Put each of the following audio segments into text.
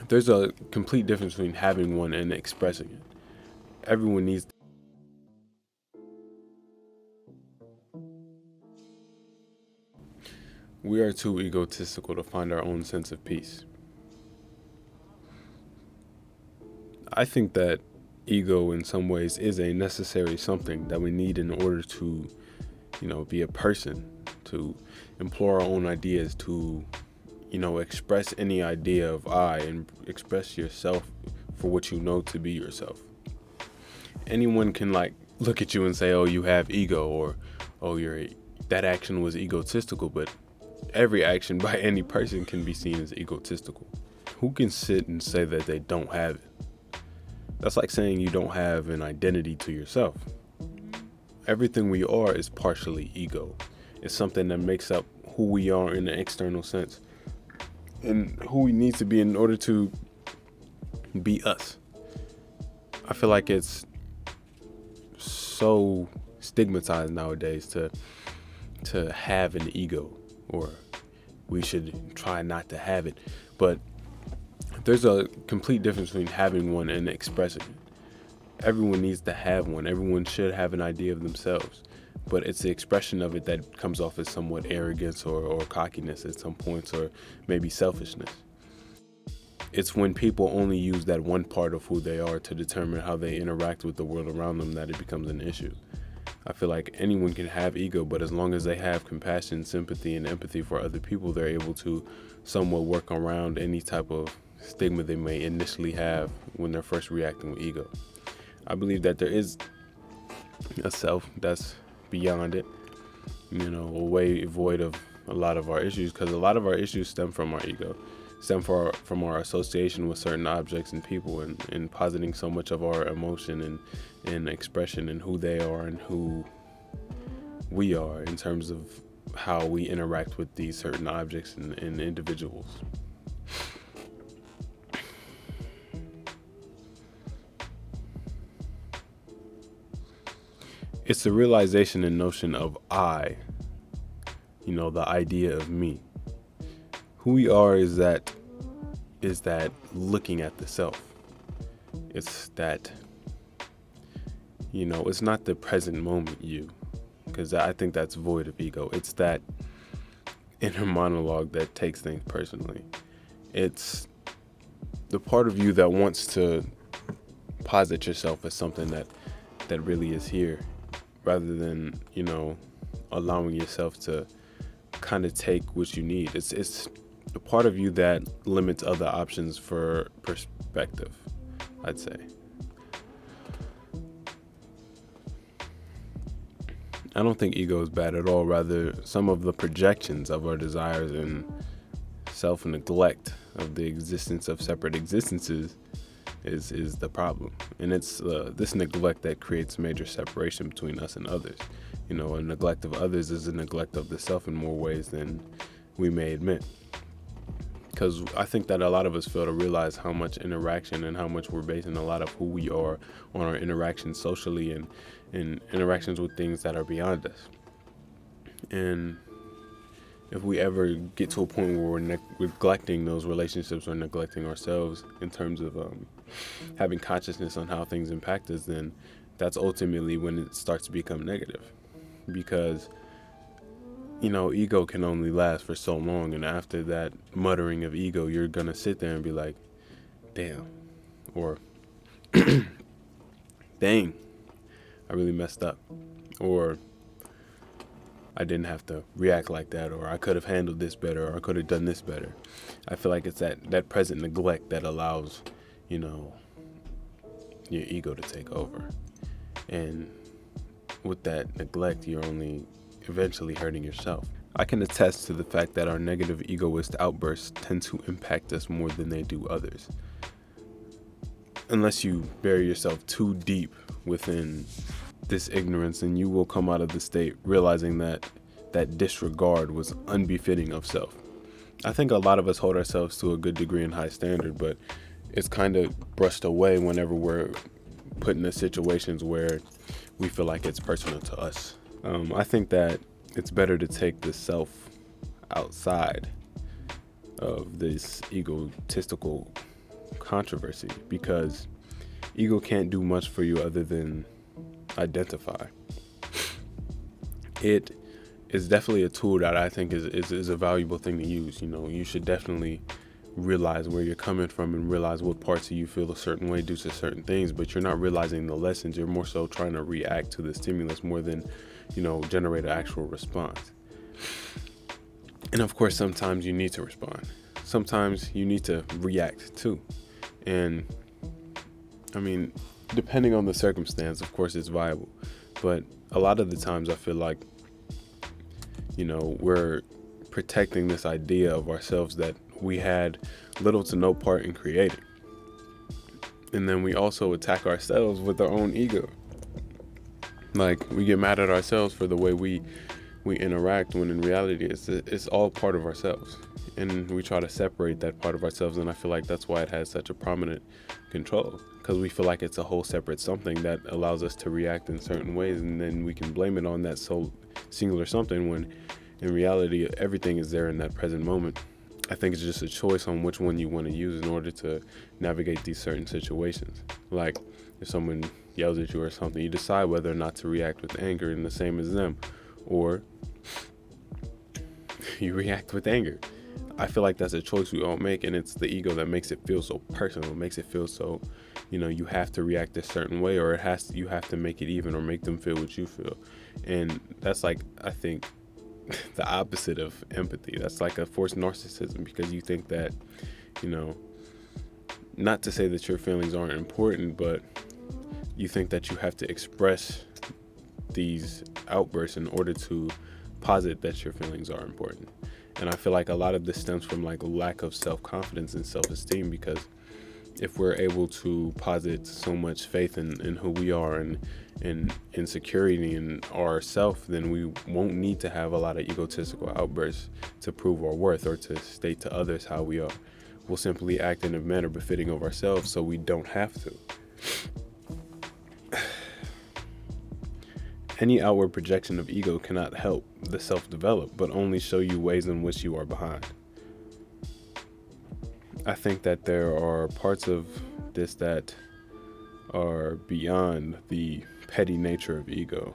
There's a complete difference between having one and expressing it. Everyone needs. We are too egotistical to find our own sense of peace. I think that ego in some ways is a necessary something that we need in order to, be a person, to implore our own ideas, to, express any idea of I and express yourself for what you know to be yourself. Anyone can look at you and say, "Oh, you have ego," or "Oh, that action was egotistical," but every action by any person can be seen as egotistical. Who can sit and say that they don't have it? That's like saying you don't have an identity to yourself. Everything we are is partially ego. It's something that makes up who we are in an external sense and who we need to be in order to be us. I feel like it's so stigmatized nowadays to have an ego, or we should try not to have it. But there's a complete difference between having one and expressing it. Everyone needs to have one. Everyone should have an idea of themselves. But it's the expression of it that comes off as somewhat arrogance or cockiness at some points, or maybe selfishness. It's when people only use that one part of who they are to determine how they interact with the world around them that it becomes an issue. I feel like anyone can have ego, but as long as they have compassion, sympathy, and empathy for other people, they're able to somewhat work around any type of stigma they may initially have when they're first reacting with ego. I believe that there is a self that's beyond it, a way void of a lot of our issues, because a lot of our issues stem from our ego, from our association with certain objects and people, and positing so much of our emotion and expression and who they are and who we are in terms of how we interact with these certain objects and individuals. It's the realization and notion of I, the idea of me. Who we are is that looking at the self. It's that, it's not the present moment you, because I think that's void of ego. It's that inner monologue that takes things personally. It's the part of you that wants to posit yourself as something that really is here, rather than, allowing yourself to kind of take what you need. It's the part of you that limits other options for perspective, I'd say. I don't think ego is bad at all. Rather, some of the projections of our desires and self-neglect of the existence of separate existences is the problem. And it's this neglect that creates major separation between us and others. A neglect of others is a neglect of the self in more ways than we may admit. Because I think that a lot of us fail to realize how much interaction and how much we're basing a lot of who we are on our interactions socially and interactions with things that are beyond us. And if we ever get to a point where we're neglecting those relationships or neglecting ourselves in terms of having consciousness on how things impact us, then that's ultimately when it starts to become negative. Because ego can only last for so long, and after that muttering of ego, you're gonna sit there and be like, damn, or dang, I really messed up, or I didn't have to react like that, or I could have handled this better, or I could have done this better. I feel like it's that present neglect that allows, your ego to take over. And with that neglect, you're only eventually hurting yourself. I can attest to the fact that our negative egoist outbursts tend to impact us more than they do others. Unless you bury yourself too deep within this ignorance, and you will come out of the state realizing that disregard was unbefitting of self. I think a lot of us hold ourselves to a good degree and high standard, but it's kind of brushed away whenever we're put into situations where we feel like it's personal to us. I think that it's better to take the self outside of this egotistical controversy, because ego can't do much for you other than identify. It is definitely a tool that I think is a valuable thing to use. You should definitely realize where you're coming from and realize what parts of you feel a certain way due to certain things, but you're not realizing the lessons. You're more so trying to react to the stimulus more than, generate an actual response. And of course, sometimes you need to respond. Sometimes you need to react too. And I mean, depending on the circumstance, of course, it's viable. But a lot of the times I feel like, we're protecting this idea of ourselves that we had little to no part in creating. And then we also attack ourselves with our own ego. Like, we get mad at ourselves for the way we interact, when in reality it's all part of ourselves. And we try to separate that part of ourselves, and I feel like that's why it has such a prominent control, because we feel like it's a whole separate something that allows us to react in certain ways, and then we can blame it on that sole singular something, when in reality everything is there in that present moment. I think it's just a choice on which one you want to use in order to navigate these certain situations. Like, if someone yells at you or something, you decide whether or not to react with anger and the same as them, or you react with anger. I feel like that's a choice we all make, and it's the ego that makes it feel so personal. It makes it feel so, you have to react a certain way, or you have to make it even, or make them feel what you feel. And that's like, I think, the opposite of empathy. That's like a forced narcissism, because you think that, not to say that your feelings aren't important, but you think that you have to express these outbursts in order to posit that your feelings are important. And I feel like a lot of this stems from like a lack of self-confidence and self-esteem, because if we're able to posit so much faith in who we are and in security in ourself, then we won't need to have a lot of egotistical outbursts to prove our worth or to state to others how we are. We'll simply act in a manner befitting of ourselves, so we don't have to. Any outward projection of ego cannot help the self-develop, but only show you ways in which you are behind. I think that there are parts of this that are beyond the petty nature of ego.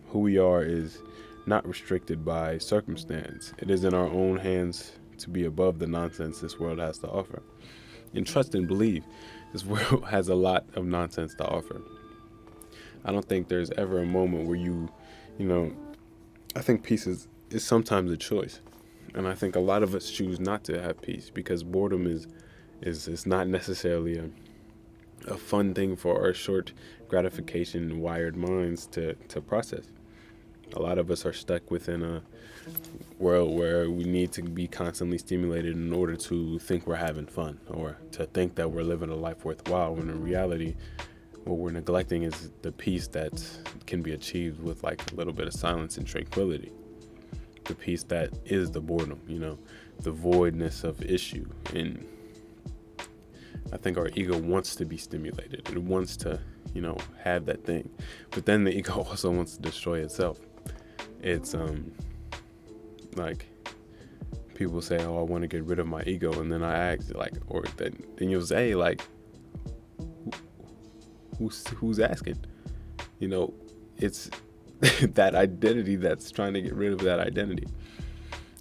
Who we are is not restricted by circumstance. It is in our own hands to be above the nonsense this world has to offer. And trust and believe, this world has a lot of nonsense to offer. I don't think there's ever a moment where I think peace is sometimes a choice. And I think a lot of us choose not to have peace, because boredom is not necessarily a fun thing for our short gratification wired minds to process. A lot of us are stuck within a world where we need to be constantly stimulated in order to think we're having fun, or to think that we're living a life worthwhile, when in reality what we're neglecting is the peace that can be achieved with like a little bit of silence and tranquility. The peace that is the boredom, the voidness of issue. And I think our ego wants to be stimulated. It wants to, have that thing. But then the ego also wants to destroy itself. It's like, people say, oh, I want to get rid of my ego. And then I ask, like, or then you'll say, like, who's asking? It's that identity that's trying to get rid of that identity.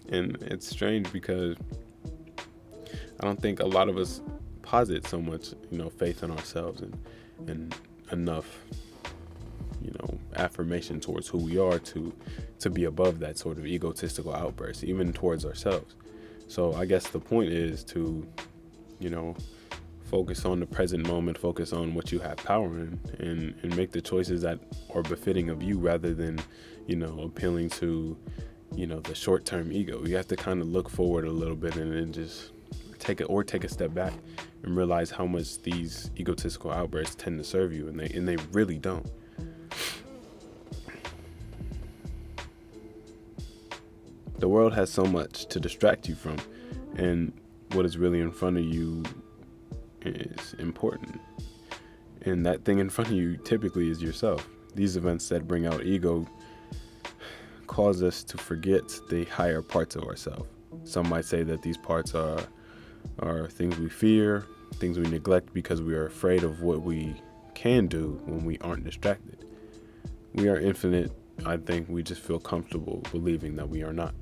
And it's strange, because I don't think a lot of us posit so much, faith in ourselves and enough, affirmation towards who we are to be above that sort of egotistical outburst, even towards ourselves. So I guess the point is to, focus on the present moment, focus on what you have power in, and make the choices that are befitting of you, rather than, appealing to, the short-term ego. You have to kind of look forward a little bit, and then just take a step back and realize how much these egotistical outbursts tend to serve you, and they really don't. The world has so much to distract you from, and what is really in front of you is important. And that thing in front of you typically is yourself. These events that bring out ego cause us to forget the higher parts of ourselves. Some might say that these parts are things we fear, things we neglect because we are afraid of what we can do when we aren't distracted. We are infinite. I think we just feel comfortable believing that we are not.